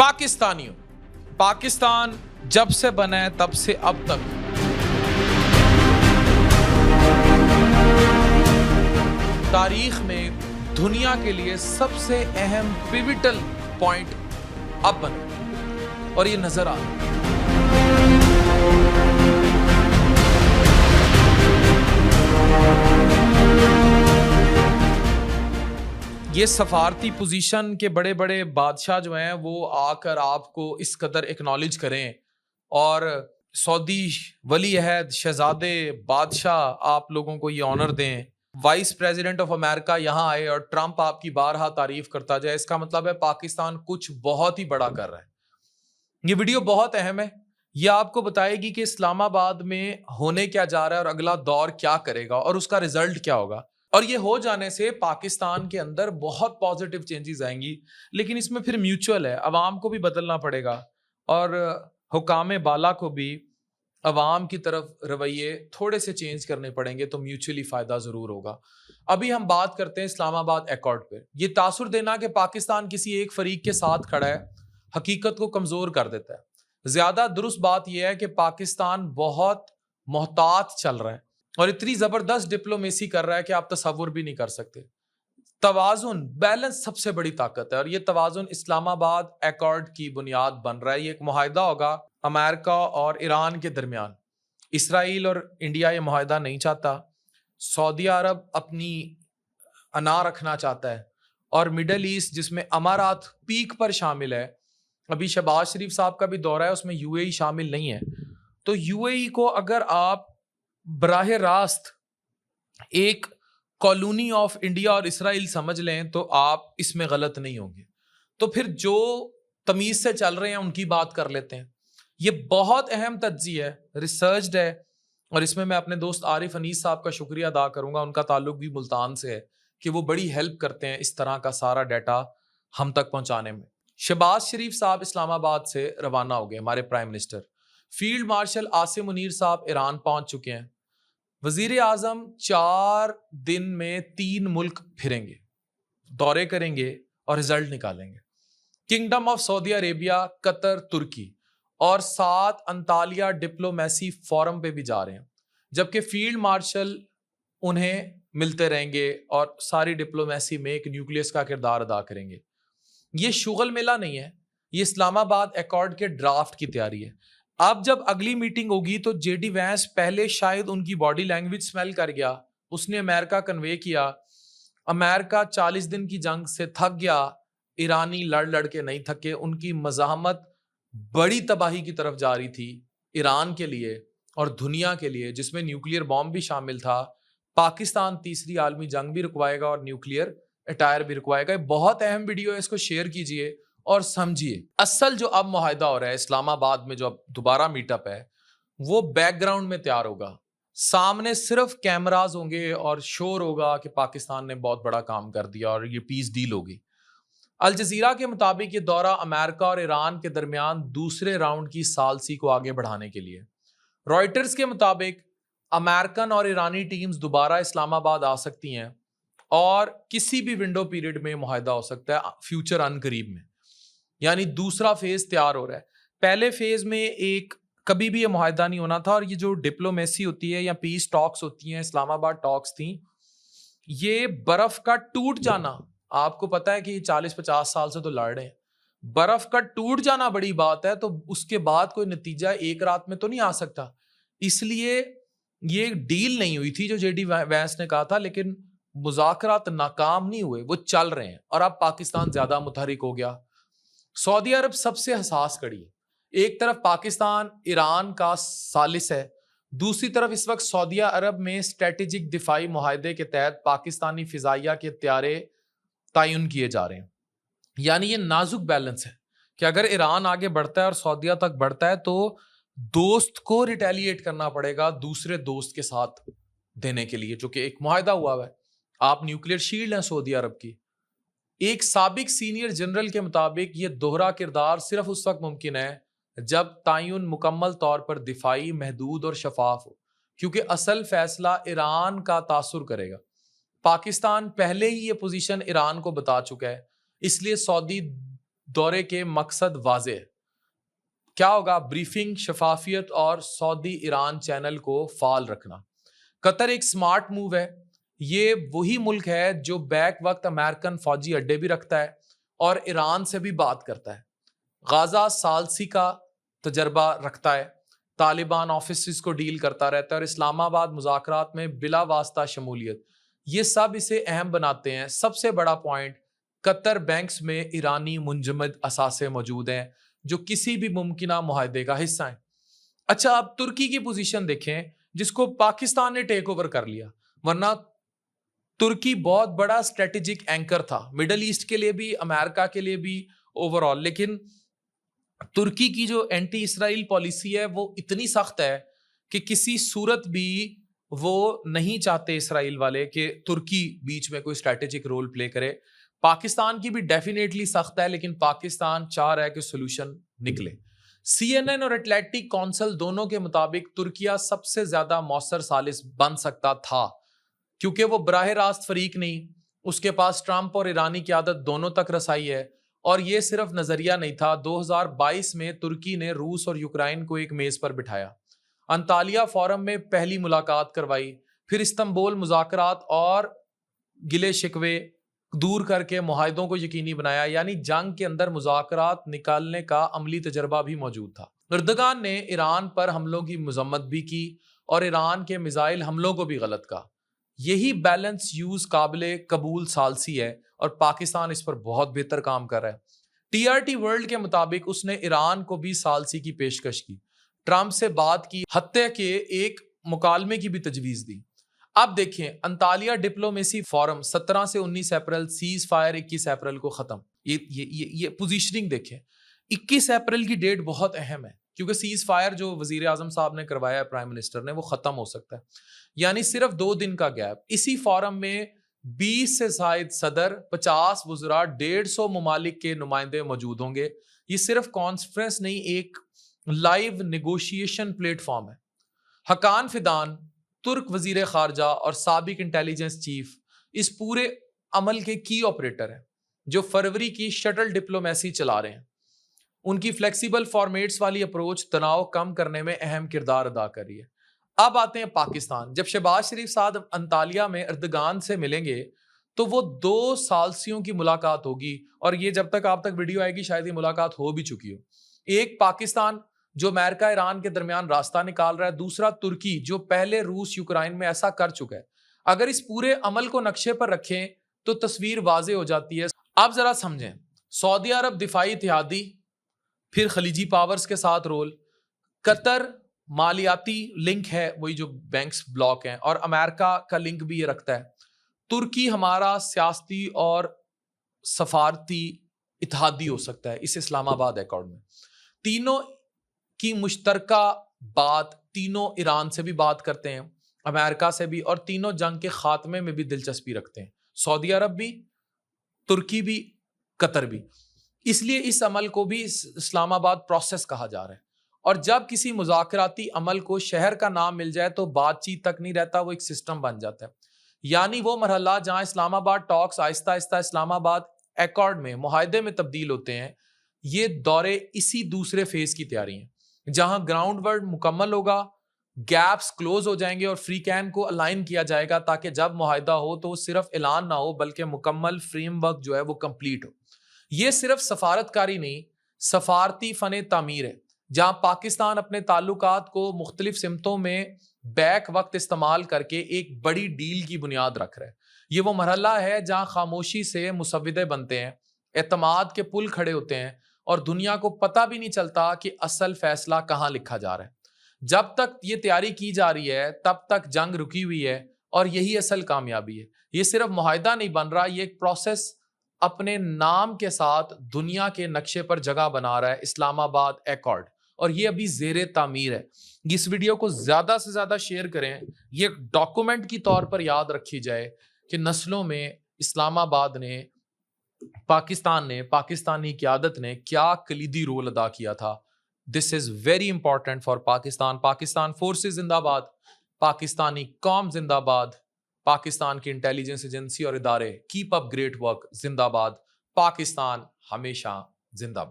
पाकिस्तानियों, पाकिस्तान जब से बना है तब से अब तक तारीख में दुनिया के लिए सबसे अहम पिविटल पॉइंट अब बने और ये नजर आ रहा है। ये सफारती पोजीशन के बड़े बड़े बादशाह जो हैं वो आकर आपको इस कदर एक्नॉलेज करें और सऊदी वली अहद शहजादे बादशाह आप लोगों को ये ऑनर दें, वाइस प्रेसिडेंट ऑफ अमेरिका यहाँ आए और ट्रंप आपकी बारहा तारीफ करता जाए, इसका मतलब है पाकिस्तान कुछ बहुत ही बड़ा कर रहा है। ये वीडियो बहुत अहम है। ये आपको बताएगी कि इस्लामाबाद में होने क्या जा रहा है और अगला दौर क्या करेगा और उसका रिजल्ट क्या होगा। और ये हो जाने से पाकिस्तान के अंदर बहुत पॉजिटिव चेंजेस आएंगी, लेकिन इसमें फिर म्यूचुअल है, अवाम को भी बदलना पड़ेगा और हुकाम बाला को भी अवाम की तरफ रवैये थोड़े से चेंज करने पड़ेंगे, तो म्यूचुअली फायदा जरूर होगा। अभी हम बात करते हैं इस्लामाबाद अकॉर्ड पे। ये तासुर देना कि पाकिस्तान किसी एक फरीक के साथ खड़ा है हकीकत को कमजोर कर देता है। ज्यादा दुरुस्त बात यह है कि पाकिस्तान बहुत मोहतात चल रहा है और इतनी जबरदस्त डिप्लोमेसी कर रहा है कि आप तसव्वुर भी नहीं कर सकते। तवाजुन, बैलेंस सबसे बड़ी ताकत है और ये तवाजुन इस्लामाबाद अकॉर्ड की बुनियाद बन रहा है। ये एक मुआहिदा होगा अमेरिका और ईरान के दरमियान। इसराइल और इंडिया ये मुआहिदा नहीं चाहता, सऊदी अरब अपनी अना रखना चाहता है और मिडल ईस्ट जिसमें अमारात पीक पर शामिल है, अभी शहबाज शरीफ साहब का भी दौरा है, उसमें यूएई शामिल नहीं है। तो यूएई को अगर आप बराह रास्त एक कॉलोनी ऑफ इंडिया और इसराइल समझ लें तो आप इसमें गलत नहीं होंगे। तो फिर जो तमीज से चल रहे हैं उनकी बात कर लेते हैं। ये बहुत अहम तज्जिया है, रिसर्च्ड है और इसमें मैं अपने दोस्त आरिफ अनीस साहब का शुक्रिया अदा करूंगा। उनका ताल्लुक भी मुल्तान से है कि वो बड़ी हेल्प करते हैं इस तरह का सारा डाटा हम तक पहुंचाने में। शहबाज शरीफ साहब इस्लामाबाद से रवाना हो गए, हमारे prime minister. Field marshal Asim Munir साहब ईरान पहुंच चुके हैं। वजीर आजम 4 दिन में 3 मुल्क फिरेंगे, दौरे करेंगे और रिजल्ट निकालेंगे। Kingdom of Saudi Arabia, Qatar, तुर्की और 7 अंतालिया डिप्लोमेसी फोरम पे भी जा रहे हैं, जबकि फील्ड मार्शल उन्हें मिलते रहेंगे और सारी डिप्लोमेसी में एक न्यूक्लियस का किरदार अदा करेंगे। ये शुगल मेला नहीं है, ये इस्लामाबाद अकॉर्ड के ड्राफ्ट की तैयारी है। अब जब अगली मीटिंग होगी तो जेडी वैंस पहले शायद उनकी बॉडी लैंग्वेज स्मेल कर गया, उसने अमेरिका कन्वे किया। अमेरिका 40 दिन की जंग से थक गया, ईरानी लड़ लड़ के नहीं थके। उनकी मज़ाहमत बड़ी तबाही की तरफ जा रही थी ईरान के लिए और दुनिया के लिए, जिसमें न्यूक्लियर बॉम्ब भी शामिल था। पाकिस्तान तीसरी आलमी जंग भी रुकवाएगा और न्यूक्लियर अटायर भी रुकवाएगा। बहुत अहम वीडियो है, इसको शेयर कीजिए और समझिए। असल जो अब मुआहिदा हो रहा है इस्लामाबाद में, जो अब दोबारा मीटअप है, वो बैकग्राउंड में तैयार होगा। सामने सिर्फ कैमराज होंगे और शोर होगा कि पाकिस्तान ने बहुत बड़ा काम कर दिया और ये पीस डील होगी। अल जजीरा के मुताबिक ये दौरा अमेरिका और ईरान के दरमियान दूसरे राउंड की सालसी को आगे बढ़ाने के लिए। रॉयटर्स के मुताबिक अमेरिकन और ईरानी टीम्स दोबारा इस्लामाबाद आ सकती हैं और किसी भी विंडो पीरियड में मुआहिदा हो सकता है फ्यूचर अनकरीब में। यानी दूसरा फेज तैयार हो रहा है। पहले फेज में एक कभी भी ये मुआहिदा नहीं होना था और ये जो डिप्लोमेसी होती है या पीस टॉक्स होती हैं, इस्लामाबाद टॉक्स थी, ये बर्फ का टूट जाना, आपको पता है कि 40-50 साल से तो लड़ रहे हैं। बर्फ का टूट जाना बड़ी बात है, तो उसके बाद कोई नतीजा एक रात में तो नहीं आ सकता। इसलिए ये डील नहीं हुई थी जो जेडी वैंस ने कहा था, लेकिन मुज़ाकरात नाकाम नहीं हुए, वो चल रहे हैं और अब पाकिस्तान ज्यादा मुतहरिक हो गया। सऊदी अरब सबसे हसास कड़ी है। एक तरफ पाकिस्तान ईरान का सालिस है, दूसरी तरफ इस वक्त सऊदी अरब में स्ट्रेटेजिक दिफाई मुआहदे के तहत पाकिस्तानी फिजाइया के त्यारे तयन किए जा रहे हैं। यानी ये नाजुक बैलेंस है कि अगर ईरान आगे बढ़ता है और सऊदीया तक बढ़ता है तो दोस्त को रिटेलिएट करना पड़ेगा दूसरे दोस्त के साथ देने के लिए, जो कि एक मुआहदा हुआ है। आप न्यूक्लियर शील्ड हैं सऊदी अरब की। एक साबिक सीनियर जनरल के मुताबिक ये दोहरा किरदार सिर्फ उस वक्त मुमकिन है जब तयन मुकम्मल तौर पर दिफाई, महदूद और शफाफ हो, क्योंकि असल फैसला ईरान का तासुर करेगा। पाकिस्तान पहले ही ये पोजीशन ईरान को बता चुका है, इसलिए सऊदी दौरे के मकसद वाज़ेह है। क्या होगा? ब्रीफिंग, शफाफियत और सऊदी ईरान चैनल को फाल रखना। कतर एक स्मार्ट मूव है। ये वही मुल्क है जो बैक वक्त अमेरिकन फौजी अड्डे भी रखता है और ईरान से भी बात करता है। गाजा सालसी का तजर्बा रखता है, तालिबान ऑफिस को डील करता रहता है और इस्लामाबाद मुज़ाकरात में बिला वास्ता शमूलियत। ये सब इसे अहम बनाते हैं। सबसे बड़ा पॉइंट, कतर बैंक्स में ईरानी मुंजमद असासे मौजूद हैं जो किसी भी मुमकिन मुआहदे का हिस्सा हैं। अच्छा, अब तुर्की की पोजीशन देखें जिसको पाकिस्तान ने टेक ओवर कर लिया, वरना तुर्की बहुत बड़ा स्ट्रेटेजिक एंकर था मिडल ईस्ट के लिए भी, अमेरिका के लिए भी ओवरऑल। लेकिन तुर्की की जो एंटी इसराइल पॉलिसी है वो इतनी सख्त है कि किसी सूरत भी वो नहीं चाहते इसराइल वाले कि तुर्की बीच में कोई स्ट्रेटेजिक रोल प्ले करे। पाकिस्तान की भी डेफिनेटली सख्त है, लेकिन पाकिस्तान चाह रहा है कि सोल्यूशन निकले। CNN और एटलांटिक काउंसिल दोनों के मुताबिक तुर्किया सबसे ज्यादा मौसर सालिस बन सकता था, क्योंकि वो बराह रास्त फरीक नहीं, उसके पास ट्रंप और ईरानी क़यादत दोनों तक रसाई है। और ये सिर्फ नजरिया नहीं था। 2022 में तुर्की ने रूस और यूक्रेन को एक मेज पर बिठाया, अंतालिया फोरम में पहली मुलाकात करवाई, फिर इस्तंबुल मुज़ाकरात और गिले शिकवे दूर करके मुआहदों को यकीनी बनाया। यानी जंग के अंदर मुज़ाकरात निकालने का अमली तजर्बा भी मौजूद था। एर्दोगान ने ईरान पर हमलों की मजम्मत भी की और ईरान के मिसाइल हमलों को भी गलत कहा। यही बैलेंस यूज काबिले कबूल सालसी है और पाकिस्तान इस पर बहुत बेहतर काम कर रहा है। TRT वर्ल्ड के मुताबिक उसने ईरान को भी सालसी की पेशकश की, ट्रंप से बात की, हत्या के एक मुकालमे की भी तजवीज दी। अब देखें, अंतालिया डिप्लोमेसी फोरम 17 से 19 अप्रैल, सीज फायर 21 अप्रैल को खत्म। ये पोजीशनिंग देखें, 21 अप्रैल की डेट बहुत अहम है क्योंकि सीज फायर जो वजीर आजम साहब ने करवाया है, प्राइम मिनिस्टर ने, वो खत्म हो सकता है। यानी सिर्फ 2 दिन का गैप। इसी फोरम में 20 से जायद सदर, 50 वज़रा, 150 ममालिक के नुमाइंदे मौजूद होंगे। ये सिर्फ कॉन्फ्रेंस नहीं, एक लाइव नेगोशिएशन प्लेटफॉर्म है। हकान फिदान, तुर्क वजीर खारजा और साबिक इंटेलिजेंस चीफ इस पूरे अमल के की ऑपरेटर हैं, जो फरवरी की शटल डिप्लोमेसी चला रहे हैं। उनकी फ्लेक्सिबल फॉर्मेट्स वाली अप्रोच तनाव कम करने में अहम किरदार अदा कर रही है। अब आते हैं पाकिस्तान। जब शहबाज शरीफ साहब अंतालिया में एर्दोगान से मिलेंगे तो वो 2 सालसियों की मुलाकात होगी, और ये जब तक आप तक वीडियो आएगी शायद ये मुलाकात हो भी चुकी हो। एक पाकिस्तान जो अमेरिका ईरान के दरमियान रास्ता निकाल रहा है, दूसरा तुर्की जो पहले रूस यूक्रेन में ऐसा कर चुका है। अगर इस पूरे अमल को नक्शे पर रखें तो तस्वीर वाजे हो जाती है। अब जरा समझें, सऊदी अरब दिफाई इत्तेहादी, फिर खलीजी पावर्स के साथ रोल, कतर मालियाती लिंक है, वही जो बैंक्स ब्लॉक हैं, और अमेरिका का लिंक भी ये रखता है। तुर्की हमारा सियासती और सफारती इत्तेहादी हो सकता है इस इस्लामाबाद अकॉर्ड में। तीनों की मुश्तरका बात, तीनों ईरान से भी बात करते हैं, अमेरिका से भी, और तीनों जंग के खात्मे में भी दिलचस्पी रखते हैं। सऊदी अरब भी, तुर्की भी, कतर भी। इसलिए इस अमल को भी इस्लामाबाद प्रोसेस कहा जा रहा है। और जब किसी मुज़ाकराती अमल को शहर का नाम मिल जाए तो बातचीत तक नहीं रहता, वो एक सिस्टम बन जाता है। यानी वो मरहला जहां इस्लामाबाद टॉक्स आहिस्ता आहिस्ता इस्लामाबाद एकॉर्ड में, मुआहदे में तब्दील होते हैं, ये दौरे इसी दूसरे फेज की तैयारी है, जहां ग्राउंड वर्क मुकम्मल होगा, गैप्स क्लोज हो जाएंगे और फ्री कैन को अलाइन किया जाएगा, ताकि जब मुआहदा हो तो सिर्फ ऐलान ना हो बल्कि मुकम्मल फ्रेमवर्क जो है वो कंप्लीट हो। ये सिर्फ सफारतकारी नहीं, सफारती फन तामीर है, जहां पाकिस्तान अपने ताल्लुकात को मुख्तलिफ सिमतों में बैक वक्त इस्तेमाल करके एक बड़ी डील की बुनियाद रख रहा है। ये वो मरहला है जहां खामोशी से मुसव्विदे बनते हैं, एतमाद के पुल खड़े होते हैं, और दुनिया को पता भी नहीं चलता कि असल फैसला कहाँ लिखा जा रहा है। जब तक ये तैयारी की जा रही है तब तक जंग रुकी हुई है, और यही असल कामयाबी है। ये सिर्फ मुआहदा नहीं बन रहा, ये एक प्रोसेस अपने नाम के साथ दुनिया के नक्शे पर जगह बना रहा है, इस्लामाबाद एकॉर्ड, और ये अभी ज़ेरे तामीर है। इस वीडियो को ज़्यादा से ज़्यादा शेयर करें, ये डॉक्यूमेंट की तौर पर याद रखी जाए कि नस्लों में इस्लामाबाद ने, पाकिस्तान ने, पाकिस्तानी क़यादत ने क्या कलीदी रोल अदा किया था। This is very important for Pakistan. Pakistan forces जिंदाबाद, पाकिस्तानी कौम जिंदाबाद, पाकिस्तान की इंटेलिजेंस एजेंसी और इदारे कीप अप ग्रेट वर्क जिंदाबाद। पाकिस्तान हमेशा जिंदाबाद।